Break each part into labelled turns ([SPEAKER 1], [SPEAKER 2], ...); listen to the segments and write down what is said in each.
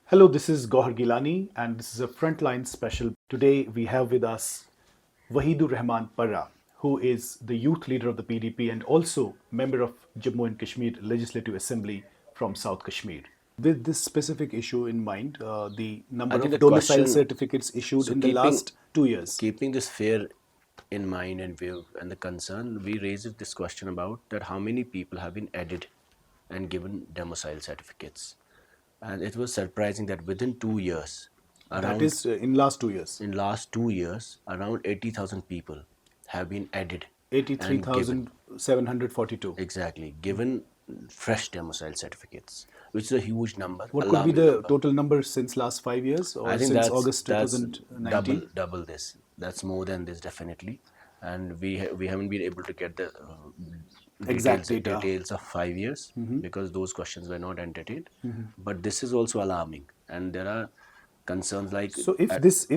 [SPEAKER 1] Hello, this is Gohar Gilani, and this is a Frontline special. Today, we have with us Waheed Parra, who is the youth leader of the PDP and also member of Jammu and Kashmir Legislative Assembly from South Kashmir. With this specific issue in mind, the
[SPEAKER 2] I
[SPEAKER 1] number
[SPEAKER 2] think
[SPEAKER 1] of
[SPEAKER 2] the
[SPEAKER 1] domicile
[SPEAKER 2] question,
[SPEAKER 1] certificates issued
[SPEAKER 2] so
[SPEAKER 1] in the
[SPEAKER 2] keeping
[SPEAKER 1] last 2 years.
[SPEAKER 2] keeping this fear in mind and view and the concern, we raised this question about that how many people have been added and given domicile certificates. And it was surprising that within 2 years,
[SPEAKER 1] That
[SPEAKER 2] around
[SPEAKER 1] is in last 2 years,
[SPEAKER 2] in last 2 years, around 80,000 people have been added and given
[SPEAKER 1] 83,742.
[SPEAKER 2] exactly given fresh domicile certificates, which is a huge number,
[SPEAKER 1] What could be
[SPEAKER 2] alarming
[SPEAKER 1] the
[SPEAKER 2] number.
[SPEAKER 1] total number since last 5 years
[SPEAKER 2] I
[SPEAKER 1] or
[SPEAKER 2] think
[SPEAKER 1] since
[SPEAKER 2] that's
[SPEAKER 1] August
[SPEAKER 2] that's
[SPEAKER 1] 2019?
[SPEAKER 2] double this. That's more than this definitely, and we haven't been able to get the
[SPEAKER 1] Exact data.
[SPEAKER 2] details of 5 years because those questions were not entertained. But this is also alarming, and there are concerns like
[SPEAKER 1] So if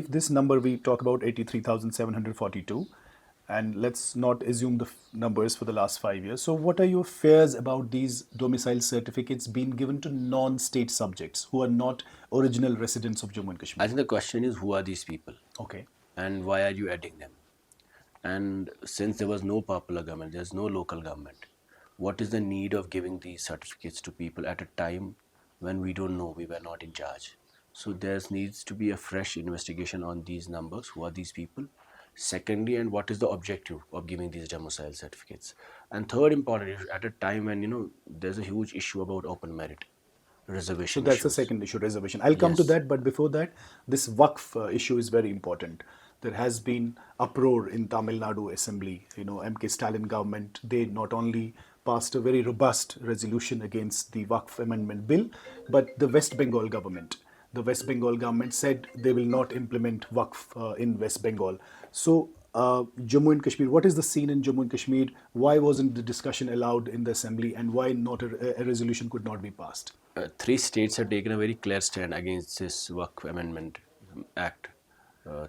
[SPEAKER 1] this number we talk about 83,742, and let's not assume the numbers for the last 5 years. So what are your fears about these domicile certificates being given to non-state subjects who are not original residents of Jammu and
[SPEAKER 2] I
[SPEAKER 1] Kashmir?
[SPEAKER 2] think the question is who are these people
[SPEAKER 1] Okay.
[SPEAKER 2] and why are you adding them? And since there was no popular government, there's no local government, what is the need of giving these certificates to people at a time when we don't know, we were not in charge? So there needs to be a fresh investigation on these numbers. Who are these people? Secondly, and what is the objective of giving these domicile certificates? And third important issue, at a time when there's a huge issue about open merit,
[SPEAKER 1] So
[SPEAKER 2] reservation
[SPEAKER 1] that's the
[SPEAKER 2] issues.
[SPEAKER 1] second issue, reservation. I'll come to
[SPEAKER 2] Yes.
[SPEAKER 1] that, but before that, this Waqf issue is very important. There has been uproar in Tamil Nadu Assembly. MK Stalin government, they not only passed a very robust resolution against the Waqf Amendment Bill, but the West Bengal government said they will not implement Waqf in West Bengal. So, Jammu and Kashmir, what is the scene in Jammu and Kashmir? Why wasn't the discussion allowed in the assembly, and why not a resolution could not be passed?
[SPEAKER 2] Three states have taken a very clear stand against this Waqf Amendment Act.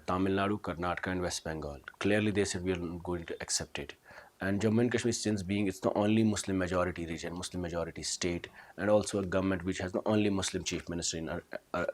[SPEAKER 2] Tamil Nadu, Karnataka, and West Bengal. Clearly, they said we are not going to accept it. And Jammu and Kashmir, since being it's the only Muslim majority region, Muslim majority state, and also a government which has the only Muslim chief minister in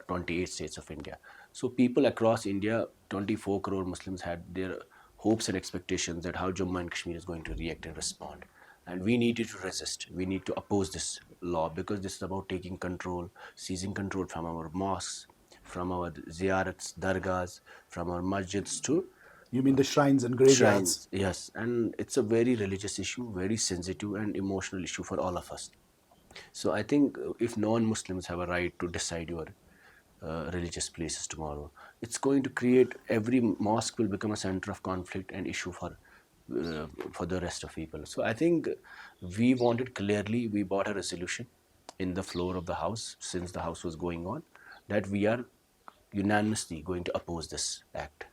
[SPEAKER 2] 28 states of India. So people across India, 24 crore Muslims had their hopes and expectations that how Jammu and Kashmir is going to react and respond. And we needed to resist. We need to oppose this law because this is about taking control, seizing control from our mosques, from our ziyarats, dargahs, from our masjids to
[SPEAKER 1] You mean the shrines and graveyards?
[SPEAKER 2] shrines. Yes, and it's a very religious issue, very sensitive and emotional issue for all of us. So I think if non-Muslims have a right to decide your religious places tomorrow, it's going to create every mosque will become a center of conflict and issue for the rest of people. So I think we wanted clearly, we bought a resolution in the floor of the house since the house was going on that we are unanimously going to oppose this act,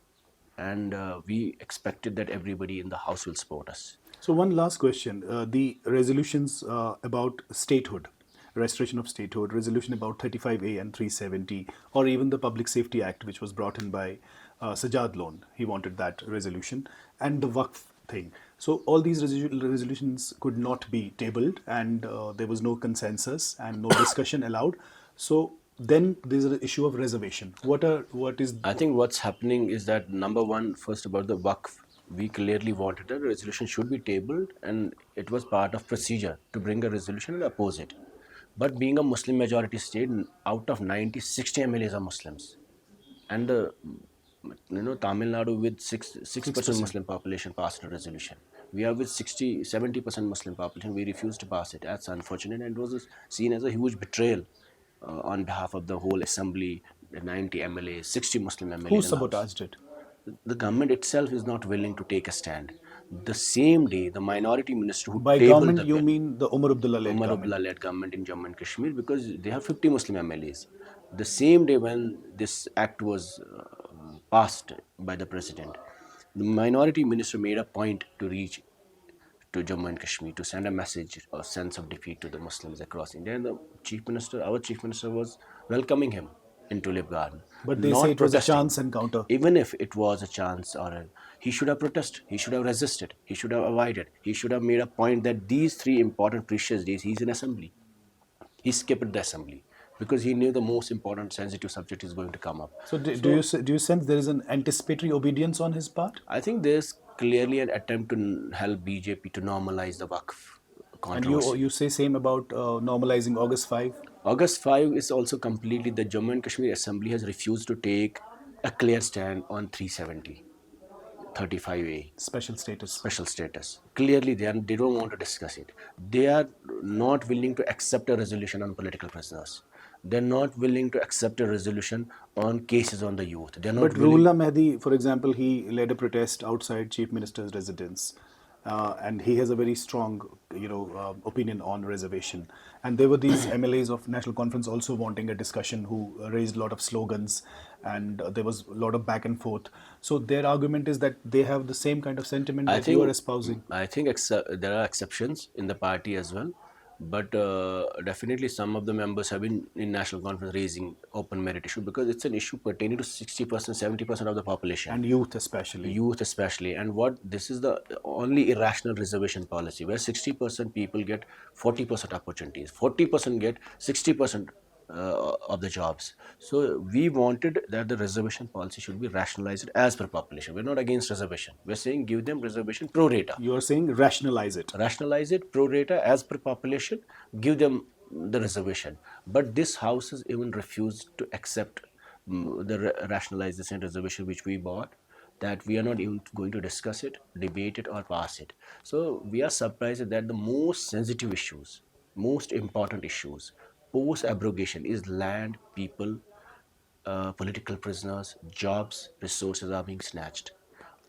[SPEAKER 2] and we expected that everybody in the house will support us.
[SPEAKER 1] So, one last question. The resolutions about statehood, restoration of statehood, resolution about 35A and 370, or even the Public Safety Act, which was brought in by Sajad Loan, he wanted that resolution, and the Waqf thing. So, all these resolutions could not be tabled, and there was no consensus and no discussion allowed. So, then there's an issue of reservation. What is
[SPEAKER 2] I think what's happening is that number one, first about the Waqf, we clearly wanted that a resolution should be tabled, and it was part of procedure to bring a resolution and oppose it. But being a Muslim majority state, out of 90, 60 MLAs are Muslims, and the Tamil Nadu with 6%
[SPEAKER 1] 6%?
[SPEAKER 2] Muslim population passed a resolution. We are with 60, 70% Muslim population. We refused to pass it. That's unfortunate, and it was seen as a huge betrayal on behalf of the whole assembly, the 90 MLAs, 60 Muslim
[SPEAKER 1] Who
[SPEAKER 2] MLAs in the house.
[SPEAKER 1] sabotaged it?
[SPEAKER 2] The government itself is not willing to take a stand. The same day, the minority minister who
[SPEAKER 1] By
[SPEAKER 2] tabled
[SPEAKER 1] government,
[SPEAKER 2] the
[SPEAKER 1] you
[SPEAKER 2] bill,
[SPEAKER 1] mean the Umar Abdullah led
[SPEAKER 2] Umar
[SPEAKER 1] government?
[SPEAKER 2] Abdullah led government in Jammu and Kashmir, because they have 50 Muslim MLAs. The same day when this act was passed by the president, the minority minister made a point to reach to Jammu and Kashmir to send a message, a sense of defeat to the Muslims across India. And the chief minister, our chief minister, was welcoming him in Tulip Garden,
[SPEAKER 1] But they say
[SPEAKER 2] not
[SPEAKER 1] it was a
[SPEAKER 2] protesting.
[SPEAKER 1] chance encounter.
[SPEAKER 2] Even if it was a chance he should have protested, he should have resisted, he should have avoided, he should have made a point that these three important precious days he's in assembly. He skipped the assembly. because he knew the most important sensitive subject is going to come up.
[SPEAKER 1] So
[SPEAKER 2] So
[SPEAKER 1] do you sense there is an anticipatory obedience on his part?
[SPEAKER 2] I think there's clearly an attempt to help BJP to normalize the Waqf
[SPEAKER 1] And
[SPEAKER 2] controversy.
[SPEAKER 1] you say same about normalizing August 5
[SPEAKER 2] August 5 is also completely, the Jammu and Kashmir Assembly has refused to take a clear stand on 370, 35A,
[SPEAKER 1] special status.
[SPEAKER 2] special status. Clearly, they don't want to discuss it. They are not willing to accept a resolution on political prisoners. They're not willing to accept a resolution on cases on the youth. They're not
[SPEAKER 1] But
[SPEAKER 2] willing.
[SPEAKER 1] Ruhollah Mehdi, for example, he led a protest outside Chief Minister's residence, and he has a very strong, opinion on reservation. And there were these MLAs of National Conference also wanting a discussion, who raised a lot of slogans, and there was a lot of back and forth. So their argument is that they have the same kind of sentiment
[SPEAKER 2] I
[SPEAKER 1] that you are
[SPEAKER 2] think
[SPEAKER 1] espousing.
[SPEAKER 2] there are exceptions in the party as well, but definitely some of the members have been in national conference raising open merit issue, because it's an issue pertaining to 60%, 70% of the population,
[SPEAKER 1] And youth especially.
[SPEAKER 2] youth especially. And what this is the only irrational reservation policy where 60% people get 40% opportunities, 40% get 60% of the jobs. So we wanted that the reservation policy should be rationalized as per population. We're not against reservation. We're saying give them reservation pro rata.
[SPEAKER 1] You are saying rationalize it.
[SPEAKER 2] Rationalize it pro rata as per population, give them the reservation. But this house has even refused to accept the rationalization reservation which we bought, that we are not even going to discuss it, debate it, or pass it. So we are surprised that the most sensitive issues, most important issues post abrogation is land, people, political prisoners, jobs, resources are being snatched.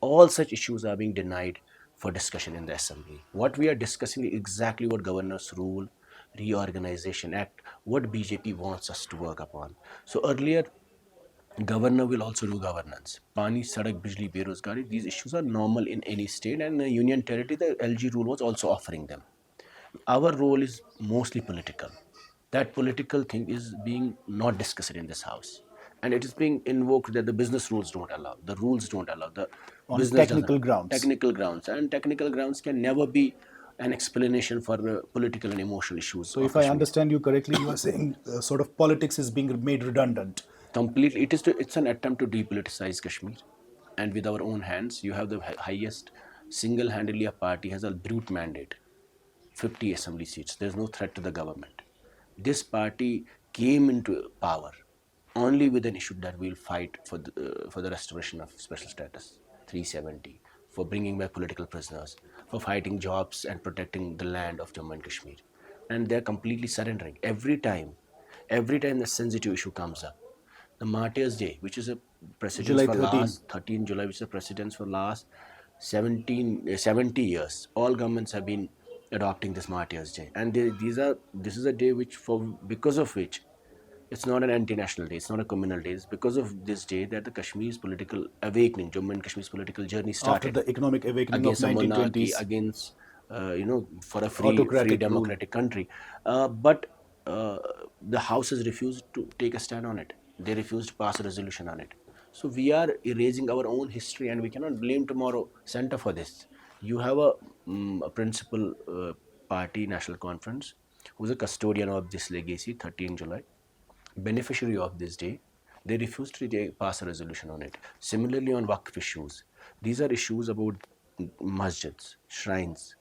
[SPEAKER 2] All such issues are being denied for discussion in the assembly. What we are discussing is exactly what Governor's Rule, Reorganization Act, what BJP wants us to work upon. So earlier, governor will also do governance. Pani, Sadak, Bijli, Berozgari, these issues are normal in any state, and in the union territory, the LG rule was also offering them. Our role is mostly political. That political thing is being not discussed in this house, and it is being invoked that the business rules don't allow, the rules don't allow, the
[SPEAKER 1] On
[SPEAKER 2] business doesn't.
[SPEAKER 1] technical grounds.
[SPEAKER 2] Technical grounds, and technical grounds can never be an explanation for political and emotional issues
[SPEAKER 1] So
[SPEAKER 2] of
[SPEAKER 1] if I
[SPEAKER 2] Kashmir.
[SPEAKER 1] understand you correctly, you are saying sort of politics is being made redundant.
[SPEAKER 2] Completely, it's an attempt to depoliticize Kashmir, and with our own hands. You have the highest, single-handedly a party has a brute mandate, 50 assembly seats. There's no threat to the government. This party came into power only with an issue that we'll fight for the restoration of special status, 370, for bringing back political prisoners, for fighting jobs and protecting the land of Jammu and Kashmir. And they're completely surrendering every time the sensitive issue comes up. The Martyrs' Day, which is a precedence
[SPEAKER 1] July
[SPEAKER 2] for
[SPEAKER 1] 13.
[SPEAKER 2] last 13 July, which is a precedence for last 70 years. All governments have been adopting this Martyrs' Day, and this is a day which, for because of which, it's not an anti-national day, it's not a communal day. It's because of this day that the Kashmir's political awakening, Jammu and Kashmir's political journey
[SPEAKER 1] After
[SPEAKER 2] started
[SPEAKER 1] the economic awakening of
[SPEAKER 2] against a monarchy,
[SPEAKER 1] 1920s,
[SPEAKER 2] against for a free
[SPEAKER 1] autocratic rule.
[SPEAKER 2] democratic country. But the House has refused to take a stand on it. They refused to pass a resolution on it. So we are erasing our own history, and we cannot blame tomorrow center for this. You have a principal party, National Conference, who's a custodian of this legacy, 13 July, beneficiary of this day. They refused to pass a resolution on it. Similarly, on Waqf issues, these are issues about masjids, shrines,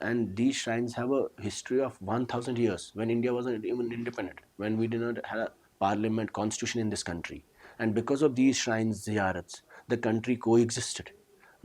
[SPEAKER 2] and these shrines have a history of 1,000 years, when India wasn't even independent, when we did not have a parliament, constitution in this country. And because of these shrines, ziyarats, the country coexisted.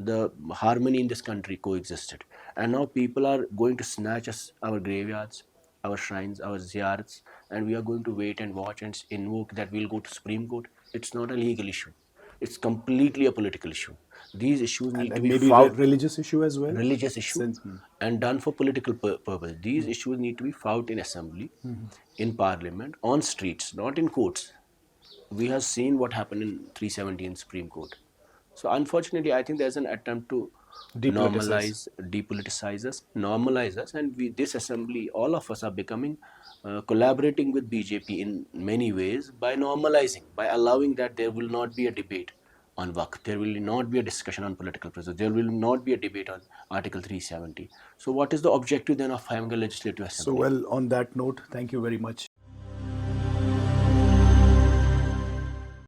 [SPEAKER 2] The harmony in this country coexisted. And now people are going to snatch us, our graveyards, our shrines, our ziyarats, and we are going to wait and watch and invoke that we'll go to Supreme Court. It's not a legal issue. It's completely a political issue. These issues need to
[SPEAKER 1] And
[SPEAKER 2] be
[SPEAKER 1] maybe
[SPEAKER 2] fought,
[SPEAKER 1] religious issue as well.
[SPEAKER 2] religious issue,
[SPEAKER 1] Since
[SPEAKER 2] and done for political purpose. These issues need to be fought in assembly, in parliament, on streets, not in courts. We have seen what happened in 370 in Supreme Court. So unfortunately, I think there's an attempt to
[SPEAKER 1] depoliticize.
[SPEAKER 2] depoliticize us, normalize us, and this assembly, all of us are becoming, collaborating with BJP in many ways by normalizing, by allowing that there will not be a debate on Waqf, there will not be a discussion on political prisoners, there will not be a debate on Article 370. So what is the objective then of having a legislative
[SPEAKER 1] So
[SPEAKER 2] assembly?
[SPEAKER 1] well, on that note, thank you very much.